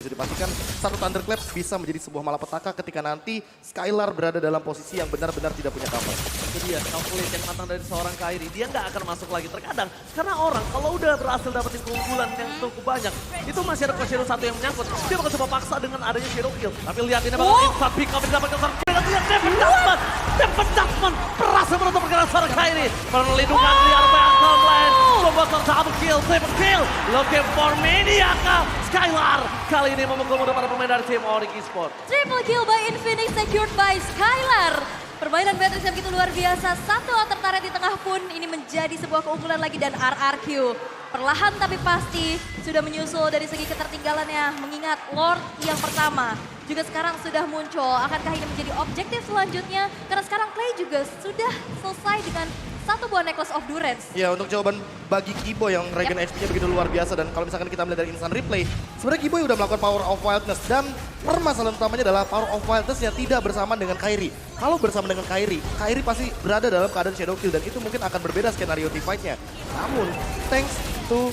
bisa dipastikan satu Thunderclap bisa menjadi sebuah malapetaka ketika nanti Skylar berada dalam posisi yang benar-benar tidak punya cover. Itu dia, calculate yang matang dari seorang Kairi. Dia nggak akan masuk lagi terkadang. Karena orang kalau udah berhasil dapetin keunggulan yang cukup banyak, itu masih ada Coach Shadow satu yang menyangkut. Dia bakal coba paksa dengan adanya Shadow Kill. Tapi lihat ini bakal instant pick up didapatkan seorang Kairi. Lihat Devin Dustman berhasil menutup pergerakan seorang Kairi. Perlindungan di area Uncle Land. Coba double kill, triple kill. Looking for Maniaka. Skylar kali ini memukul mundur para pemain dari tim Onyx Esports. Triple kill by Infinix secured by Skylar. Permainan Beatrix yang begitu luar biasa. Satu outer turret di tengah pun ini menjadi sebuah keunggulan lagi dan RRQ. Perlahan tapi pasti sudah menyusul dari segi ketertinggalannya. Mengingat Lord yang pertama juga sekarang sudah muncul. Akankah ini menjadi objektif selanjutnya? Karena sekarang Clay juga sudah selesai dengan satu buah Necklace of Durance. Ya, untuk jawaban bagi Kiboy yang regen HP-nya begitu luar biasa. Dan kalau misalkan kita melihat dari instant replay, sebenarnya Kiboy udah melakukan Power of Wildness. Dan permasalahan utamanya adalah Power of Wildness yang tidak bersama dengan Kairi. Kalau bersama dengan Kairi, Kairi pasti berada dalam keadaan Shadow Kill. Dan itu mungkin akan berbeda skenario teamfight-nya. Namun, thanks to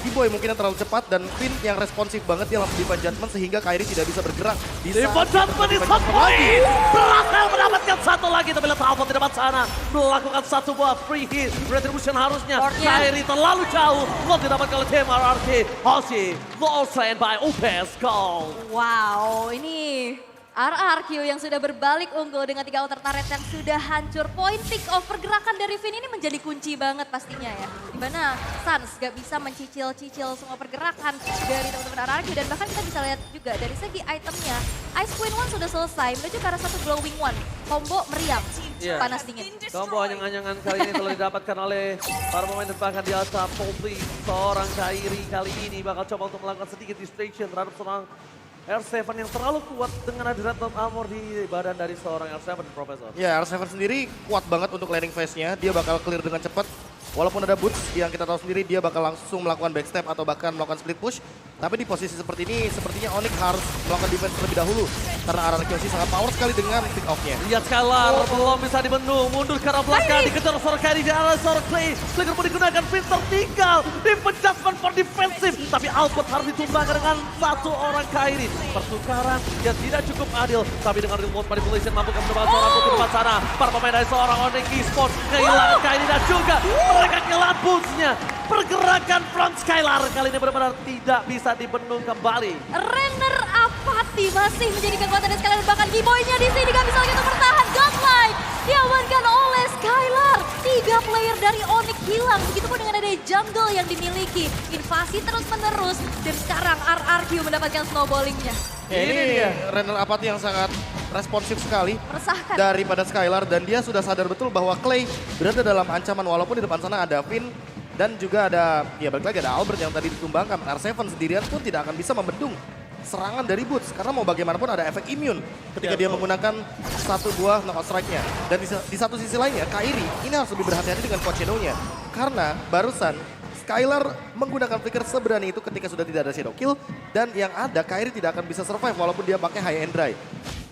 Kiboy mungkin yang terlalu cepat dan Finn yang responsif banget dia langsung Divine Judgment sehingga Kairi tidak bisa bergerak. Divine Judgment di satu poin. Berhasil mendapatkan satu lagi tapi lihat Alpha tidak sana. Melakukan satu buah free hit. Retribution harusnya. Kairi terlalu jauh. Belum didapatkan oleh tim RRQ. Hoshi. Ball slain by UPS Gold. Wow, ini RRQ yang sudah berbalik unggul dengan 3 outer turret yang sudah hancur. Point pick off pergerakan dari Finn ini menjadi kunci banget pastinya ya. Dimana Sans gak bisa mencicil-cicil semua pergerakan dari teman-teman RRQ. Dan bahkan kita bisa lihat juga dari segi itemnya. Ice Queen One sudah selesai menuju ke arah satu Glowing One. Combo meriam, panas dingin. Combo anyang-anyangan kali ini telah didapatkan oleh para pemain dan bahkan di atas Poppy. Seorang Kairi kali ini bakal coba untuk melakukan sedikit distraction terhadap seorang R7 yang terlalu kuat dengan hadirat armor di badan dari seorang R7 Profesor. Ya, R7 sendiri kuat banget untuk landing phase-nya. Dia bakal clear dengan cepat. Walaupun ada boots yang kita tahu sendiri dia bakal langsung melakukan backstep atau bahkan melakukan split push. Tapi di posisi seperti ini sepertinya Onyx harus melakukan defense terlebih dahulu. Karena RRQ sangat power sekali dengan pick off-nya. Lihat Skylar belum bisa dibendung. Mundur ke arah belakang dikejar seorang Kairi di arah seorang Clay. Flicker pun digunakan, Finn tertinggal. Dipenjaskan for defensive. Tapi output harus ditumbangkan dengan satu orang Kairi. Pertukaran yang tidak cukup adil. Tapi dengan remote manipulation mampu mendapatkan seorang putri di sana. Para pemain dari seorang Onyx Esports kehilangan Kairi dan juga mereka kehilangan boots-nya. Pergerakan from Skylar kali ini benar-benar tidak bisa dibendung kembali. Renner apati masih menjadi kekuatan dari Skylar. Bahkan Kiboy-nya di sini gak bisa lagi untuk bertahan. Godlike diamankan oleh Skylar. 3 player dari Onyx hilang. Begitupun dengan ada jungle yang dimiliki. Invasi terus-menerus. Dan sekarang RRQ mendapatkan snowballingnya. Ya, ini dia Renner Apathy yang sangat responsif sekali Meresahkan. daripada Skylar. Dan dia sudah sadar betul bahwa Clay berada dalam ancaman. Walaupun di depan sana ada Finn. Dan juga ada, ya balik lagi ada Albert yang tadi ditumbangkan. R7 sendirian pun tidak akan bisa membendung serangan dari Boots. Karena mau bagaimanapun ada efek immune ketika dia menggunakan satu buah knockout strike-nya. Dan di satu sisi lainnya, Kairi ini harus lebih berhati-hati dengan Coach Shadow-nya. Karena barusan Skylar menggunakan flicker seberani itu ketika sudah tidak ada Shadow Kill. Dan yang ada, Kairi tidak akan bisa survive walaupun dia pakai high and dry.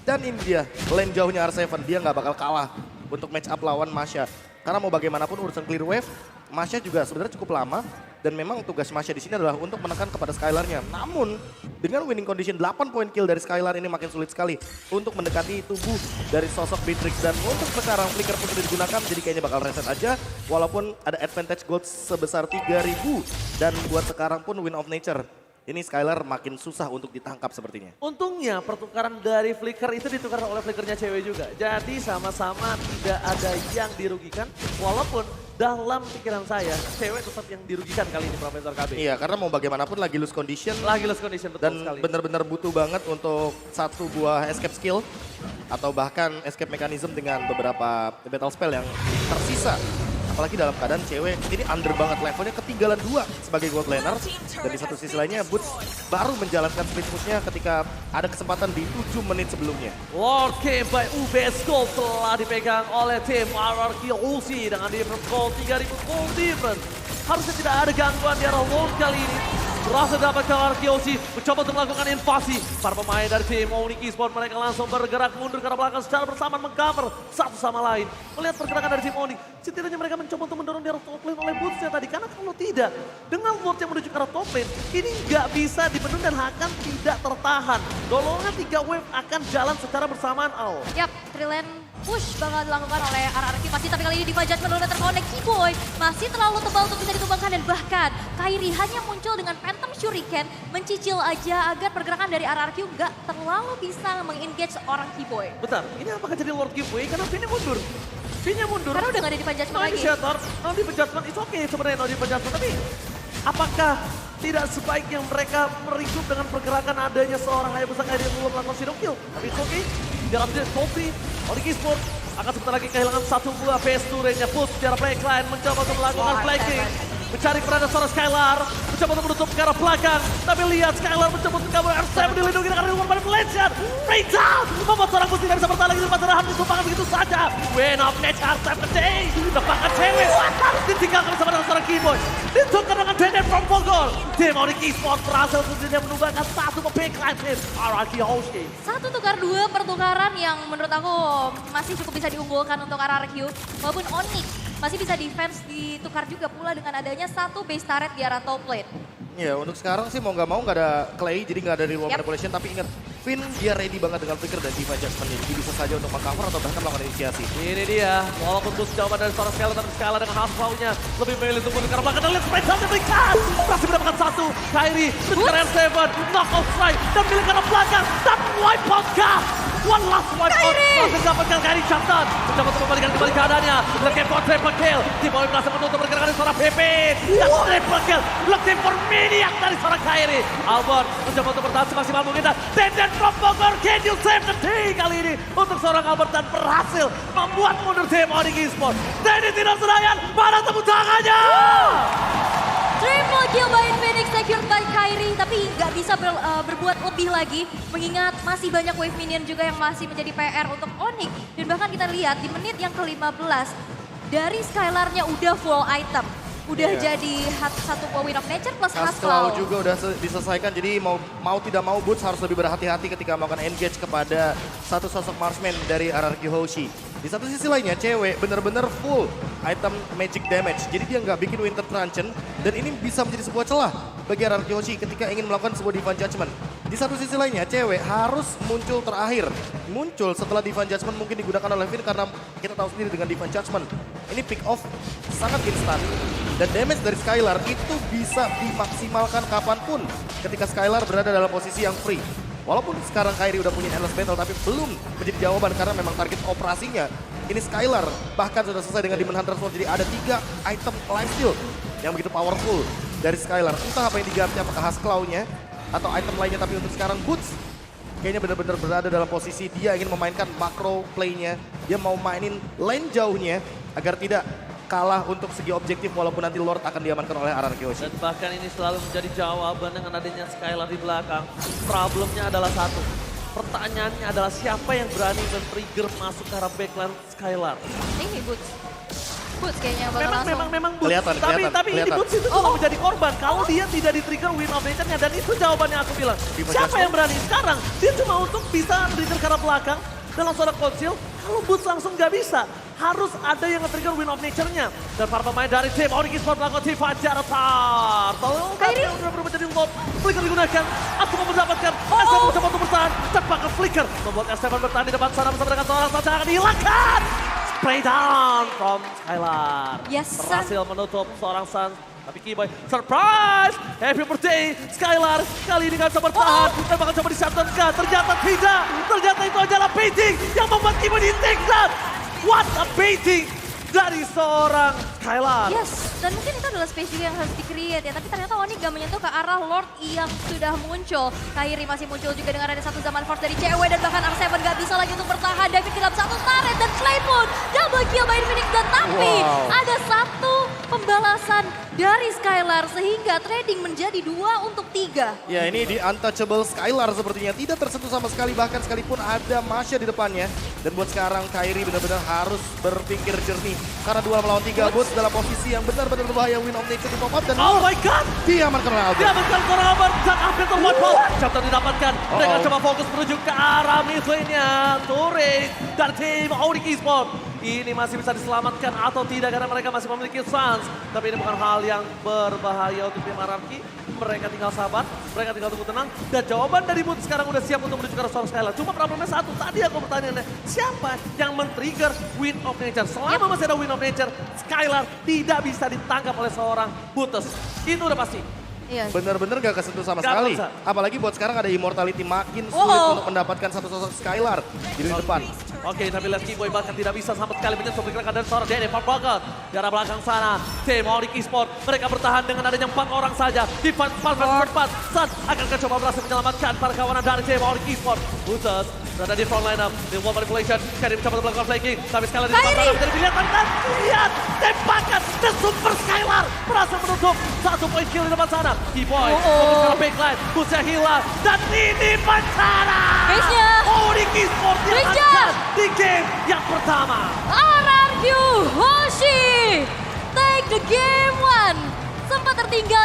Dan ini dia, lane jauhnya R7, dia nggak bakal kalah untuk match up lawan Masha. Karena mau bagaimanapun urusan clear wave, Masha juga sebenarnya cukup lama. Dan memang tugas Masha di sini adalah untuk menekan kepada Skylar-nya. Namun dengan winning condition 8 point kill dari Skylar ini makin sulit sekali untuk mendekati tubuh dari sosok Beatrix. Dan untuk sekarang flicker pun sudah digunakan, jadi kayaknya bakal reset aja. Walaupun ada advantage gold sebesar 3.000. Dan buat sekarang pun win of nature. Ini Skylar makin susah untuk ditangkap sepertinya. Untungnya pertukaran dari Flicker itu ditukar oleh Flickernya cewek juga. Jadi sama-sama tidak ada yang dirugikan. Walaupun dalam pikiran saya, cewek tetap yang dirugikan kali ini Profesor KB. Iya, karena mau bagaimanapun lagi lose condition. Lagi lost condition, betul Dan sekali. benar-benar butuh banget untuk satu buah escape skill. Atau bahkan escape mechanism dengan beberapa battle spell yang tersisa. Apalagi dalam keadaan cewek ini under banget levelnya, ketinggalan 2 sebagai gold laner. Dan di satu sisi lainnya Boots baru menjalankan split push-nya ketika ada kesempatan di 7 menit sebelumnya. Lord Game by UBS Gold telah dipegang oleh tim RRQ Ulsi dengan difference gold 3000 gold difference. Harusnya tidak ada gangguan di arah Lord kali ini. berhasil dapatkan Arkeoshi, mencoba untuk melakukan invasi. Para pemain dari tim Onyx Esports mereka langsung bergerak mundur ke arah belakang secara bersamaan mengcover satu sama lain. Melihat pergerakan dari tim Onyx, setidaknya mereka mencoba untuk mendorong di arah top lane oleh Bootsnya tadi. Karena kalau tidak, dengan Lord yang menuju ke arah top lane, ini nggak bisa dibendung dan akan tidak tertahan. Dolongan 3 wave akan jalan secara bersamaan, Al. Yap, Trilane push bakal dilakukan oleh RRQ pasti, tapi kali ini Diva Judgment udah terkonek. Keyboy masih terlalu tebal untuk bisa ditumbangkan dan bahkan Kairi hanya muncul dengan Phantom Shuriken mencicil aja agar pergerakan dari RRQ nggak terlalu bisa mengengage seorang Keyboy. Bentar, ini apakah jadi Lord Giveaway? Karena Vin-nya mundur. Vin-nya mundur. Karena udah gak ada Diva Judgment Nah, lagi. ini Shatter, no Diva Judgment, it's okay sebenarnya no Diva Judgment. Tapi apakah tidak sebaiknya mereka meringkup dengan pergerakan adanya seorang Hayabusa Kairi yang belum melakukan Shadow Kill? Tapi it's okay. Jarak dia Sophie, Onyx Esports akan sebentar lagi kehilangan satu buah phase turretnya. Put secara backline mencoba untuk melakukan flanking. Mencari perada seorang Skylar, mencoba untuk menutup ke arah belakang. Tapi lihat Skylar mencoba untuk kabur, R7 dilindungi dengan luar pada Valencian. Breakdown, membuat seorang Putih tidak bisa bertahan lagi di depan Rahan, ditumpahkan begitu saja. Win of nature, R7 gede, dapatkan cewek, harus ditinggalkan bersama dengan seorang Keyboy. Ditukar dengan Deden from Bogor. Tim Onyx Esports berhasil tentunya menumbangkan satu backline tim RRQ Hoshi. Satu tukar dua pertukaran yang menurut aku masih cukup bisa diunggulkan untuk RRQ. Walaupun Onyx masih bisa defense ditukar juga pula dengan adanya satu base turret di arah top lane. Ya untuk sekarang sih mau nggak mau nggak ada Clay, jadi nggak ada real Yep. manipulation. Tapi ingat, Finn dia ready banget dengan Flicker dan Diva Judgment ini. Dia bisa saja untuk meng-cover atau bahkan melakukan inisiasi. Ini dia, walaupun terus jawaban dari seorang Skylar, tapi Skylar dengan half power-nya lebih memilih untuk mundur ke arah belakang. Dan lihat sprite down diberikan, berhasil mendapatkan satu. Kairi mengejar R7, knockout strike, dan milik ke arah belakang, dan wipe out gas. One last wipe out, berhasil dapatkan Kairi shutdown. Mencoba untuk membalikan kembali keadaannya, looking for triple kill. Tim Onyx berhasil menutup pergerakan dari seorang Pipin. Dan triple kill, looking for maniac dari seorang Kairi. Albert mencoba untuk bertahan semaksimal mungkin. Deden from Bogor, can you save the day kali ini untuk seorang Albert dan berhasil membuat mundur tim Onyx Esports. Deden tidak sedayan, mana tepuk tangannya? Triple kill by Infinix secured by Kairi, tapi nggak bisa berbuat lebih lagi mengingat masih banyak wave minion juga yang masih menjadi PR untuk Onyx. Dan bahkan kita lihat di menit yang ke-15 dari Skylar-nya udah full item. Udah jadi satu win of nature plus Haskell Haskell. juga udah diselesaikan, jadi mau tidak mau Boots harus lebih berhati-hati ketika melakukan engage kepada satu sosok marksman dari RRQ Hoshi. Di satu sisi lainnya, cewek benar-benar full item magic damage, jadi dia nggak bikin Winter Truncheon, dan ini bisa menjadi sebuah celah bagi RRQ Hoshi ketika ingin melakukan sebuah Divine Judgment. Di satu sisi lainnya, cewek harus muncul terakhir. Muncul setelah Divine Judgment mungkin digunakan oleh Finn karena kita tahu sendiri dengan Divine Judgment. Ini pick off sangat instan. Dan damage dari Skylar itu bisa dimaksimalkan kapanpun ketika Skylar berada dalam posisi yang free. Walaupun sekarang Kairi udah punya endless battle, tapi belum menjadi jawaban karena memang target operasinya ini Skylar. Bahkan sudah selesai dengan Demon Hunter Sword, jadi ada 3 item lifesteal yang begitu powerful dari Skylar. Entah apa yang diganti, apakah Haskell-nya atau item lainnya, tapi untuk sekarang Boots kayaknya benar-benar berada dalam posisi dia ingin memainkan macro play-nya. Dia mau mainin lane jauhnya agar tidak kalah untuk segi objektif walaupun nanti Lord akan diamankan oleh RRQ Hoshi. Dan bahkan ini selalu menjadi jawaban dengan adanya Skylar di belakang. Problemnya adalah satu. Pertanyaannya adalah siapa yang berani men-trigger masuk ke arah backline Skylar. Ini Boots. Boots kayaknya bakal langsung. Memang Boots. Kelihatan, Tapi ini kelihatan. Boots itu cuma menjadi korban. Kalau dia tidak di-trigger win of nature-nya, dan itu jawabannya aku bilang. Diva Siapa Judgment. yang berani sekarang? Dia cuma untuk bisa trigger ke arah belakang dalam suara konsil. Kalau Boots langsung nggak bisa. Harus ada yang nge-trigger win of nature-nya. Dan para pemain dari tim Onyx Esports melakukan Diva Jaratar. Tolong Kairi. udah berubah jadi Lord. Flicker digunakan. Aku mau mendapatkan. S7 mencoba untuk bertahan. Terpakai Flicker. Membuat S7 bertahan di depan sana bersama dengan seorang saja akan dihilangkan. Spray down from Skylar. Yes, sir. Berhasil menutup seorang Sun. Tapi Keyboy, surprise! Happy birthday, Skylar. Kali ini nggak bisa bertahan. Dan bakal coba di-shutdown kan. Ternyata tidak. Ternyata itu adalah baiting yang membuat Keyboy di-take down. What a baiting dari seorang Skylar. Yes, dan mungkin itu adalah space juga yang harus di-create ya. Tapi ternyata Onyx gak menyentuh ke arah Lord yang sudah muncul. Kairi masih muncul juga dengan ada satu zaman force dari cewek. Dan bahkan R7 gak bisa lagi untuk bertahan. David ke dalam satu turret dan Clay pun double kill by Infinix. Dan tapi ada satu pembalasan dari Skylar sehingga trading menjadi 2 untuk 3. Ya ini di untouchable Skylar sepertinya tidak tersentuh sama sekali, bahkan sekalipun ada Masya di depannya. Dan buat sekarang Kairi benar-benar harus berpikir jernih karena 2 melawan 3 Boots dalam posisi yang benar-benar berbahaya. Win of Nature di pop up dan Oh my god! diamankan oleh Albert. Dia amankan Cora Albert dan hampir terbuat ball. Chapter didapatkan. Mereka coba fokus menuju ke arah mid lane-nya. Turing dari tim Auric Esports. Ini masih bisa diselamatkan atau tidak karena mereka masih memiliki Sans. Tapi ini bukan hal yang berbahaya untuk tim RRQ. Mereka tinggal sabar, mereka tinggal tunggu tenang. Dan jawaban dari Boot sekarang udah siap untuk menuju ke arah seorang Skylar. Cuma problemnya satu, tadi aku pertanyaannya, siapa yang men-trigger Win of Nature? Selama masih ada Win of Nature, Skylar tidak bisa ditangkap oleh seorang Bootes. Itu udah pasti. Iya. Benar-benar gak kesentuh sama Gak sekali. bisa. Apalagi buat sekarang ada Immortality makin sulit untuk mendapatkan satu sosok Skylar di depan. Oke, tapi lihat Keyboy bahkan tidak bisa sama sekali menyentuh pergerakan dari seorang Danny Van Bagen. Di arah belakang sana, tim Auric Esports, mereka bertahan dengan adanya 4 orang saja. Di fight 4 vs 4, Sun akan coba berhasil menyelamatkan para kawanan dari tim Auric Esports. Buses berada di front lineup, di wall manipulation, Karim mencoba melakukan flanking. Tapi Skylar di depan sana menjadi pilihan dan lihat, tembakan The Super Skylar berhasil menutup 1 poin kill di depan sana. Keyboy, fokus ke backline, Busnya hilang, dan ini bencana! Base-nya. Auric Esports yang Dikejar. angkat di game yang pertama. RRQ Hoshi take the game 1. Sempat tertinggal